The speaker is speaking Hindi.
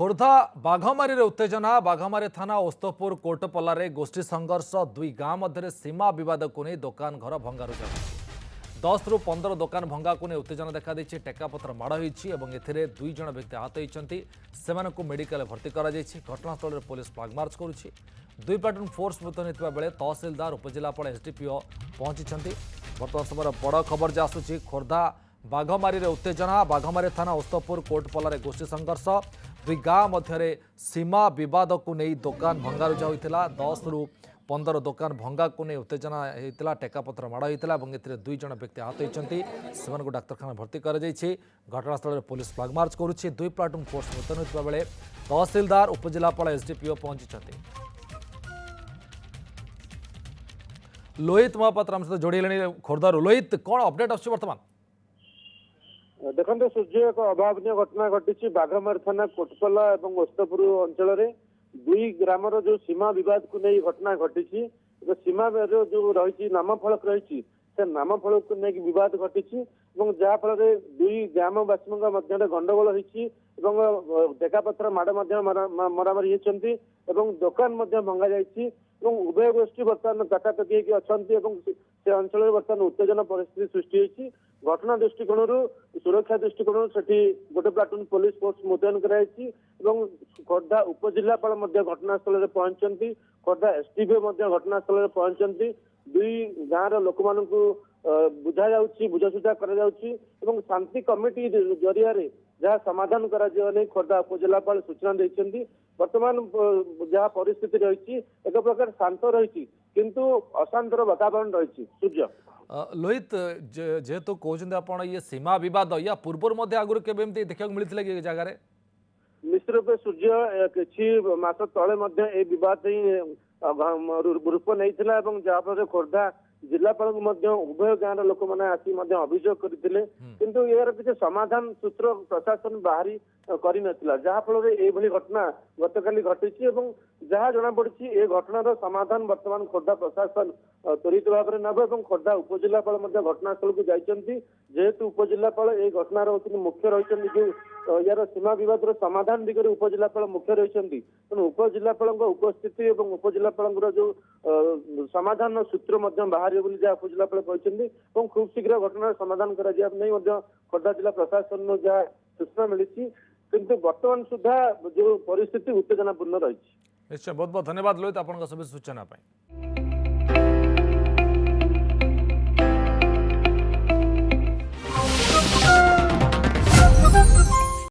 खोर्धा बाघमारी उत्तेजना बाघमारी थाना ओस्तपुर कोर्टपल्ला गोष्ठी संघर्ष दुई गाँ मध्य सीमा बद को नहीं दुकान घर भंगारुजा 10 रु 15 दुकान भंगा को नहीं उत्तेजना देखा टेकापथर माड़ होती दुई जन व्यक्ति आहत होती मेडिकल भर्ती घटनास्थल में पुलिस फ्लाग मार्च करुच्ची दुई प्लाटून फोर्स मुतयन होता बेले तहसिलदार उपजिलापाल एसडीपीओ पहुंची बर्तमान समय बड़ खबर जे आसूची खोर्धा बाघमारी उत्तेजना बाघमारी थाना ओस्तपुर कोर्टपल्ला गोष्ठी संघर्ष दुई गाँ मध्य सीमा बद को नहीं दुकान भंगारुजा होता 10 रु 15 दुकान भंगा को नहीं उत्तेजना होता टेकापथर माड़ होता दुई जन व्यक्ति आहत होती डाक्तखाना भर्ती घटनास्थल में पुलिस फ्लाग मार्च करुच्ची दुई प्लाटून फोर्स मुतयन होता बेले तहसिलदार उपजिलापाल एसडीपीओ पहुंची लोहित महापात्र आम सहित जोड़ी खोर्धार लोहित कौन अपडेट आस बर्तमान देखते सूर्य एक अभावन घटना घटी बाघमारी थाना कोटपल्ला और ओस्तपुर अंचल दुई ग्रामर जो सीमा बद को नहीं घटना घटी सीमा जो रही नामफलक रही से नामफलक को लेकिन बद घटी जहाँफल दुई ग्रामवासी मध्य गंडगोल होती टेकापथर माड़ मरामारी होती दुकान भंगा जाइए उभय गोष्ठी बर्तमान चकाचकी अच्छा से अंचल बर्तमान उत्तेजना परिस्थिति सृष्टि होती घटना दृष्टिकोण सुरक्षा दृष्टिकोण से गोटे प्लाटून पुलिस फोर्स मुतयन कराई खोर्धा उपजिलापाल घटनास्थल में पहुंचती खोर्धा एसडीपीओ घटनास्थल में पहुंचती दुई गाँव लोक मान बुझा बुझासुझा शांति कमिटी जरिया जहाँ समाधान करा खोर्धा उपजिलापाल सूचना देते वर्तमान जहाँ परिस्थिति रही एक प्रकार शांत रही किंतु अशांतर वातावरण रही सूर्य लोहित जेहेतु कहते आप ये सीमा बद या पूर्व आगुरी के देखा मिलता कि जगह निश्चित रूप सूर्य किसी मास तले बद ही रूप नहीं जहाँफल खोर्धा जिलापाल उभय गाँव लोक मैंने आसी अभियोग करते किंतु यार किसी समाधान सूत्र प्रशासन बाहरी कर जहाँफल ये घटना गतकाली घटी जहाँ जना पड़ी ए घटनार समाधान बर्तमान खोर्धा प्रशासन त्वरित भाव में नब खोर्धा उपजिलापाल घटनास्थल को जाइए जेहेतु उपजिलापाल ये घटनार मुख्य रही जो यार सीमा बद समाधान दिगरे उपजिलापाल मुख्य रही तेणु उपजिलापाल उपस्थिति और उपजिलापाल जो समाधान सूत्र बाहर जहाँ उपजिलापाल कहते खूब शीघ्र घटनार समाधान कर खोर्धा जिला प्रशासन जहाँ सूचना मिली किंतु वर्तमान सुधा जो परिस्थिति उत्तेजनापूर्ण रही निश्चय बहुत बहुत धन्यवाद लोहित आपन सूचना।